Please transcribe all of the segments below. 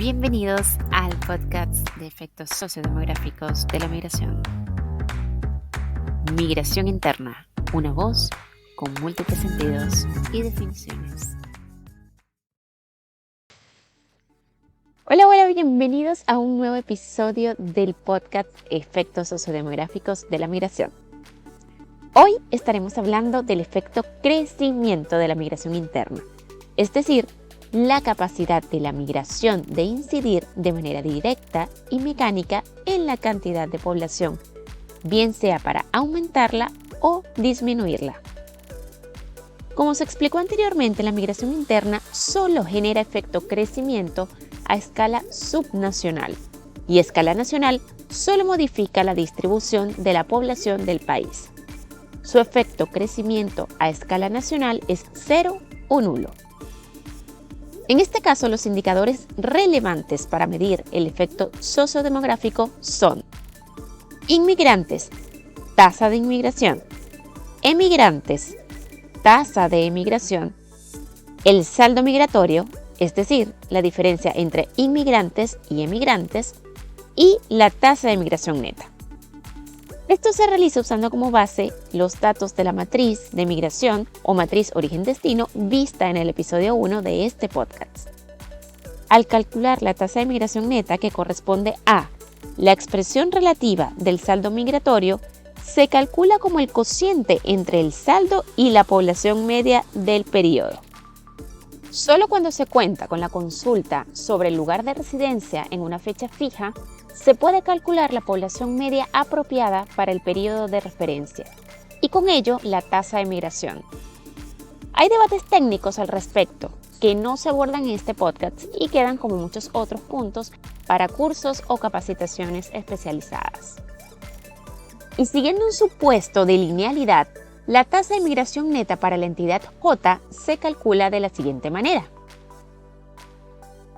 Bienvenidos al podcast de efectos sociodemográficos de la migración. Migración interna, una voz con múltiples sentidos y definiciones. Hola, bienvenidos a un nuevo episodio del podcast Efectos sociodemográficos de la migración. Hoy estaremos hablando del efecto crecimiento de la migración interna, es decir, la capacidad de la migración de incidir de manera directa y mecánica en la cantidad de población, bien sea para aumentarla o disminuirla. Como se explicó anteriormente, la migración interna solo genera efecto crecimiento a escala subnacional y a escala nacional solo modifica la distribución de la población del país. Su efecto crecimiento a escala nacional es cero o nulo. En este caso, los indicadores relevantes para medir el efecto sociodemográfico son inmigrantes, tasa de inmigración, emigrantes, tasa de emigración, el saldo migratorio, es decir, la diferencia entre inmigrantes y emigrantes, y la tasa de migración neta. Esto se realiza usando como base los datos de la matriz de migración o matriz origen-destino vista en el episodio 1 de este podcast. Al calcular la tasa de migración neta, que corresponde a la expresión relativa del saldo migratorio, se calcula como el cociente entre el saldo y la población media del periodo. Solo cuando se cuenta con la consulta sobre el lugar de residencia en una fecha fija, se puede calcular la población media apropiada para el periodo de referencia y con ello la tasa de migración. Hay debates técnicos al respecto que no se abordan en este podcast y quedan como muchos otros puntos para cursos o capacitaciones especializadas. Y siguiendo un supuesto de linealidad, la tasa de migración neta para la entidad J se calcula de la siguiente manera,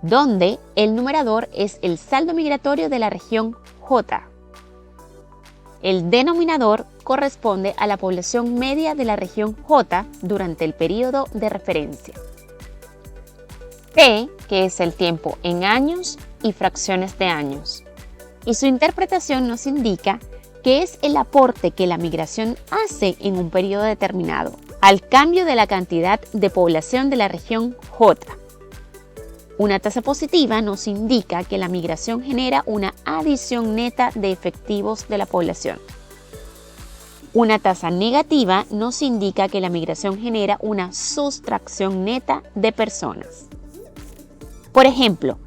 donde el numerador es el saldo migratorio de la región J. El denominador corresponde a la población media de la región J durante el periodo de referencia. T, que es el tiempo en años y fracciones de años. Y su interpretación nos indica que es el aporte que la migración hace en un periodo determinado al cambio de la cantidad de población de la región J. Una tasa positiva nos indica que la migración genera una adición neta de efectivos de la población. Una tasa negativa nos indica que la migración genera una sustracción neta de personas. Por ejemplo,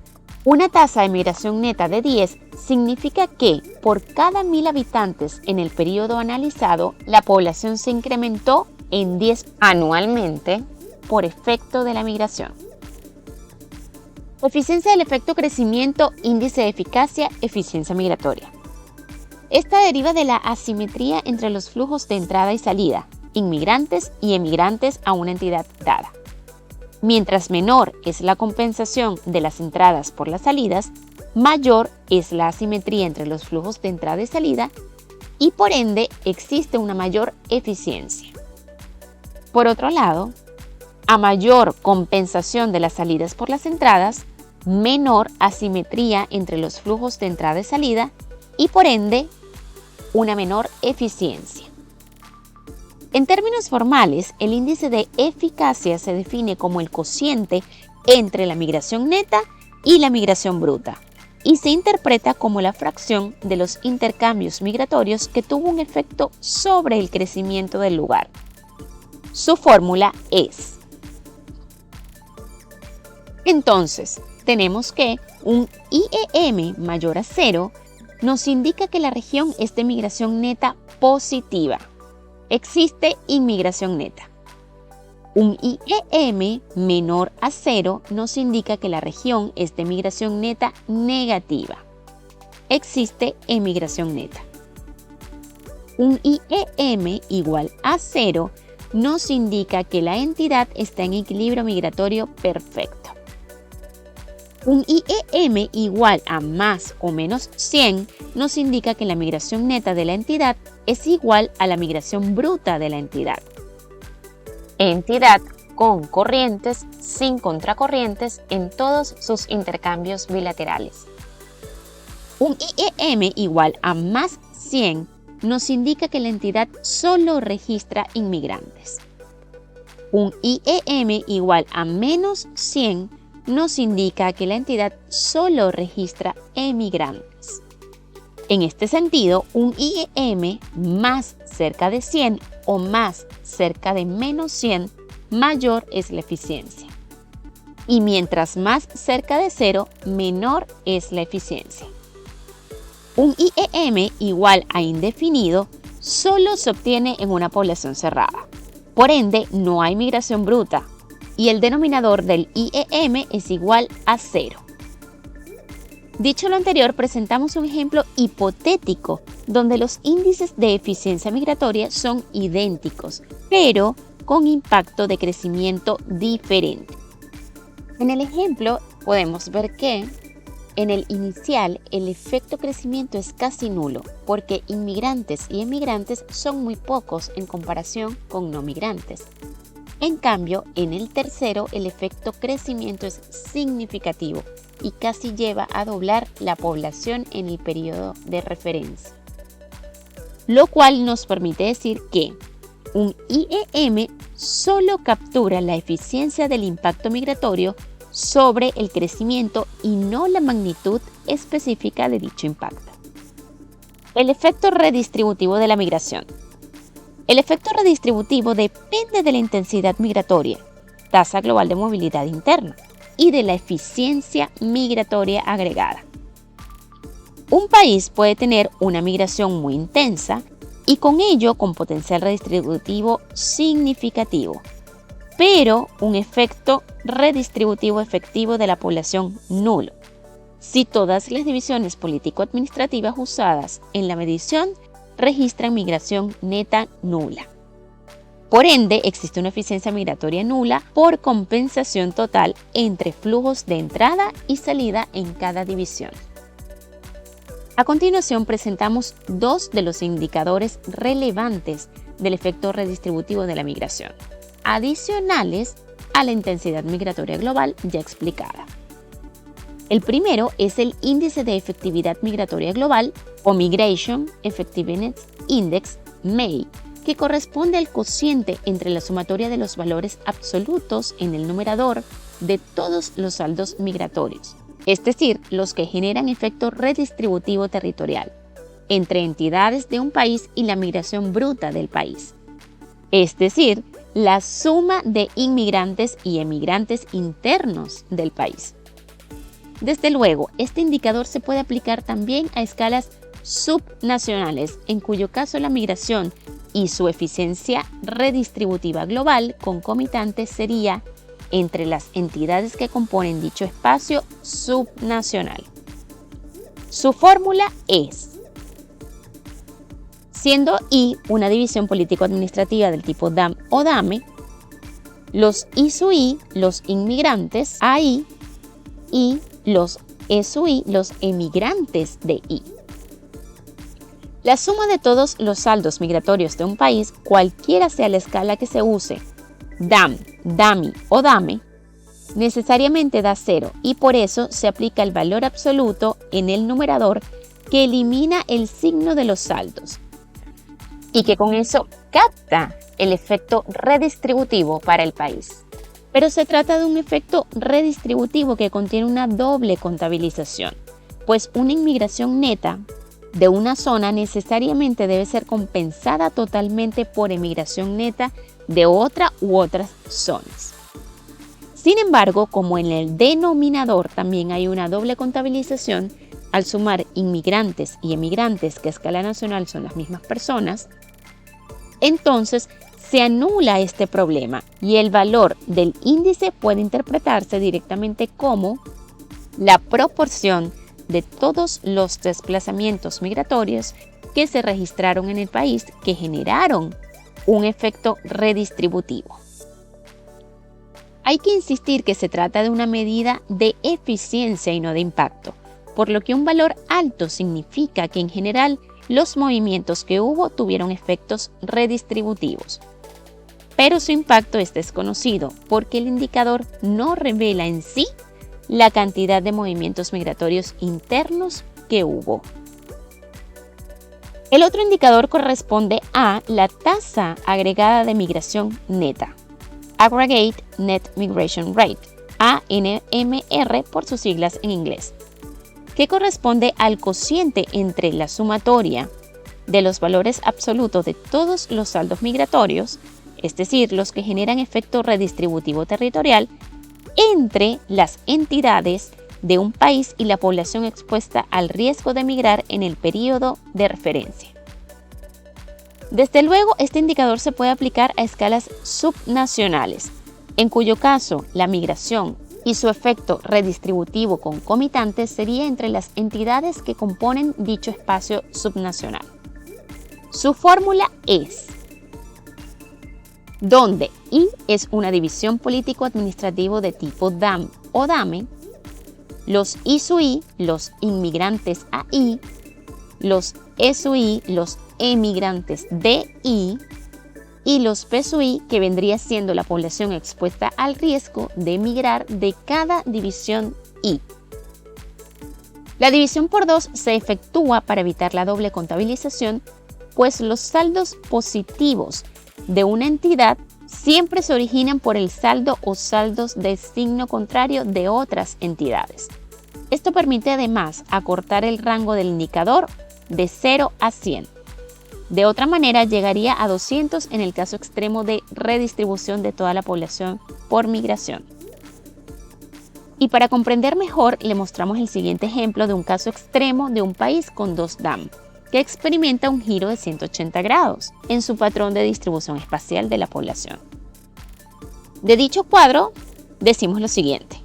una tasa de migración neta de 10 significa que por cada 1000 habitantes en el periodo analizado, la población se incrementó en 10 anualmente por efecto de la migración. Eficiencia del efecto crecimiento, índice de eficacia, eficiencia migratoria. Esta deriva de la asimetría entre los flujos de entrada y salida, inmigrantes y emigrantes a una entidad dada. Mientras menor es la compensación de las entradas por las salidas, mayor es la asimetría entre los flujos de entrada y salida y por ende existe una mayor eficiencia. Por otro lado, a mayor compensación de las salidas por las entradas, menor asimetría entre los flujos de entrada y salida y por ende una menor eficiencia. En términos formales, el índice de eficacia se define como el cociente entre la migración neta y la migración bruta y se interpreta como la fracción de los intercambios migratorios que tuvo un efecto sobre el crecimiento del lugar. Su fórmula es: entonces, tenemos que un IEM mayor a 0 nos indica que la región es de migración neta positiva. Existe inmigración neta. Un IEM menor a 0 nos indica que la región es de migración neta negativa. Existe emigración neta. Un IEM igual a 0 nos indica que la entidad está en equilibrio migratorio perfecto. Un IEM igual a más o menos 100 nos indica que la migración neta de la entidad es igual a la migración bruta de la entidad. Entidad con corrientes, sin contracorrientes en todos sus intercambios bilaterales. Un IEM igual a más 100 nos indica que la entidad solo registra inmigrantes. Un IEM igual a menos 100 nos indica que la entidad solo registra emigrantes. En este sentido, un IEM más cerca de 100 o más cerca de menos 100, mayor es la eficiencia. Y mientras más cerca de 0, menor es la eficiencia. Un IEM igual a indefinido solo se obtiene en una población cerrada. Por ende, no hay migración bruta y el denominador del IEM es igual a 0. Dicho lo anterior, presentamos un ejemplo hipotético donde los índices de eficiencia migratoria son idénticos, pero con impacto de crecimiento diferente. En el ejemplo podemos ver que en el inicial el efecto crecimiento es casi nulo porque inmigrantes y emigrantes son muy pocos en comparación con no migrantes. En cambio, en el tercero el efecto crecimiento es significativo y casi lleva a doblar la población en el periodo de referencia. Lo cual nos permite decir que un IEM solo captura la eficiencia del impacto migratorio sobre el crecimiento y no la magnitud específica de dicho impacto. El efecto redistributivo de la migración. El efecto redistributivo depende de la intensidad migratoria, tasa global de movilidad interna, y de la eficiencia migratoria agregada. Un país puede tener una migración muy intensa y con ello con potencial redistributivo significativo, pero un efecto redistributivo efectivo de la población nulo, si todas las divisiones político-administrativas usadas en la medición registran migración neta nula. Por ende, existe una eficiencia migratoria nula por compensación total entre flujos de entrada y salida en cada división. A continuación presentamos dos de los indicadores relevantes del efecto redistributivo de la migración, adicionales a la intensidad migratoria global ya explicada. El primero es el índice de efectividad migratoria global o Migration Effectiveness Index, MEI, que corresponde al cociente entre la sumatoria de los valores absolutos en el numerador de todos los saldos migratorios, es decir, los que generan efecto redistributivo territorial entre entidades de un país y la migración bruta del país, es decir, la suma de inmigrantes y emigrantes internos del país. Desde luego, este indicador se puede aplicar también a escalas subnacionales, en cuyo caso la migración y su eficiencia redistributiva global concomitante sería entre las entidades que componen dicho espacio subnacional. Su fórmula es, siendo I una división político-administrativa del tipo DAM o DAME, los I sub I, los inmigrantes, AI, y los E sub I, los emigrantes de I. La suma de todos los saldos migratorios de un país, cualquiera sea la escala que se use, DAM, DAMI o DAME, necesariamente da 0 y por eso se aplica el valor absoluto en el numerador que elimina el signo de los saldos y que con eso capta el efecto redistributivo para el país. Pero se trata de un efecto redistributivo que contiene una doble contabilización, pues una inmigración neta de una zona necesariamente debe ser compensada totalmente por emigración neta de otra u otras zonas. Sin embargo, como en el denominador también hay una doble contabilización, al sumar inmigrantes y emigrantes que a escala nacional son las mismas personas, entonces se anula este problema y el valor del índice puede interpretarse directamente como la proporción de todos los desplazamientos migratorios que se registraron en el país que generaron un efecto redistributivo. Hay que insistir que se trata de una medida de eficiencia y no de impacto, por lo que un valor alto significa que en general los movimientos que hubo tuvieron efectos redistributivos. pero su impacto es desconocido porque el indicador no revela en sí la cantidad de movimientos migratorios internos que hubo. El otro indicador corresponde a la tasa agregada de migración neta, Aggregate Net Migration Rate, ANMR por sus siglas en inglés, que corresponde al cociente entre la sumatoria de los valores absolutos de todos los saldos migratorios, es decir, los que generan efecto redistributivo territorial, entre las entidades de un país y la población expuesta al riesgo de migrar en el periodo de referencia. Desde luego, este indicador se puede aplicar a escalas subnacionales, en cuyo caso la migración y su efecto redistributivo concomitante sería entre las entidades que componen dicho espacio subnacional. Su fórmula es, donde I es una división político-administrativo de tipo DAM o DAME, los I, los inmigrantes AI, los SUI, los emigrantes DI, y los PSUI, que vendría siendo la población expuesta al riesgo de emigrar de cada división I. La división por 2 se efectúa para evitar la doble contabilización, pues los saldos positivos de una entidad siempre se originan por el saldo o saldos de signo contrario de otras entidades. Esto permite además acortar el rango del indicador de 0 a 100. De otra manera, llegaría a 200 en el caso extremo de redistribución de toda la población por migración. Y para comprender mejor, le mostramos el siguiente ejemplo de un caso extremo de un país con 2 DAM, que experimenta un giro de 180 grados en su patrón de distribución espacial de la población. De dicho cuadro, decimos lo siguiente.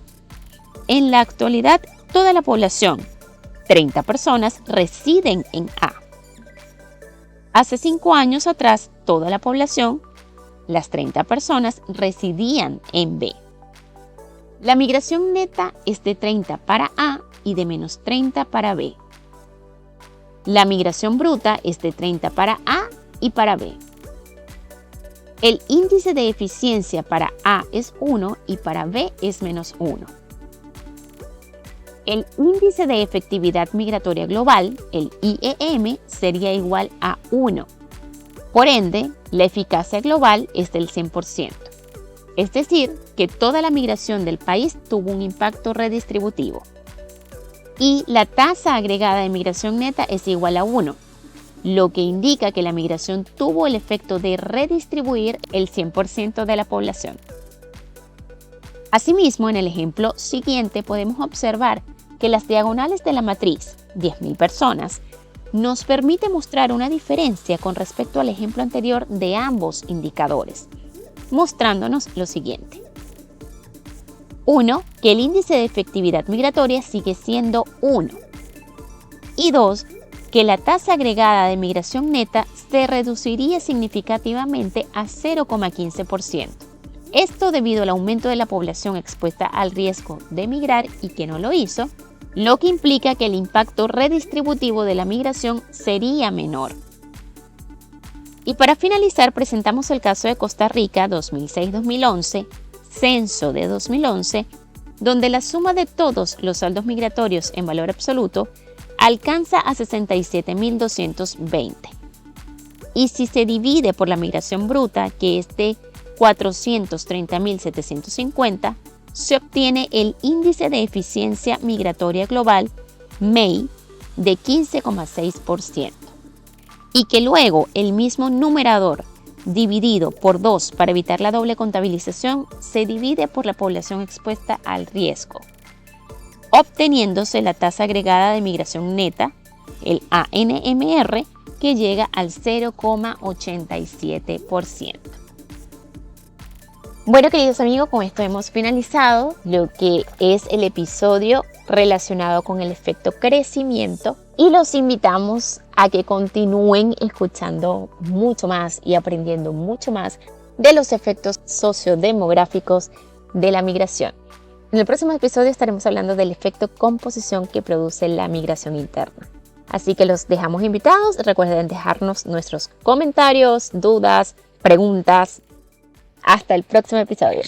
En la actualidad, toda la población, 30 personas, residen en A. Hace 5 años atrás, toda la población, las 30 personas, residían en B. La migración neta es de 30 para A y de menos 30 para B. La migración bruta es de 30 para A y para B. El índice de eficiencia para A es 1 y para B es menos 1. El índice de efectividad migratoria global, el IEM, sería igual a 1. Por ende, la eficacia global es del 100%. Es decir, que toda la migración del país tuvo un impacto redistributivo. Y la tasa agregada de migración neta es igual a 1, lo que indica que la migración tuvo el efecto de redistribuir el 100% de la población. Asimismo, en el ejemplo siguiente podemos observar que las diagonales de la matriz, 10.000 personas, nos permite mostrar una diferencia con respecto al ejemplo anterior de ambos indicadores, mostrándonos lo siguiente. 1. Que el índice de efectividad migratoria sigue siendo 1. Y 2. Que la tasa agregada de migración neta se reduciría significativamente a 0,15%. Esto debido al aumento de la población expuesta al riesgo de migrar y que no lo hizo, lo que implica que el impacto redistributivo de la migración sería menor. Y para finalizar, presentamos el caso de Costa Rica 2006-2011, censo de 2011, donde la suma de todos los saldos migratorios en valor absoluto alcanza a 67.220. Y si se divide por la migración bruta, que es de 430.750, se obtiene el índice de eficiencia migratoria global, MEI, de 15,6%. Y que luego el mismo numerador dividido por 2 para evitar la doble contabilización se divide por la población expuesta al riesgo, obteniéndose la tasa agregada de migración neta, el ANMR, que llega al 0,87%. Bueno, queridos amigos, con esto hemos finalizado lo que es el episodio relacionado con el efecto crecimiento y los invitamos a que continúen escuchando mucho más y aprendiendo mucho más de los efectos sociodemográficos de la migración. En el próximo episodio estaremos hablando del efecto composición que produce la migración interna. Así que los dejamos invitados. Recuerden dejarnos nuestros comentarios, dudas, preguntas Hasta el próximo episodio.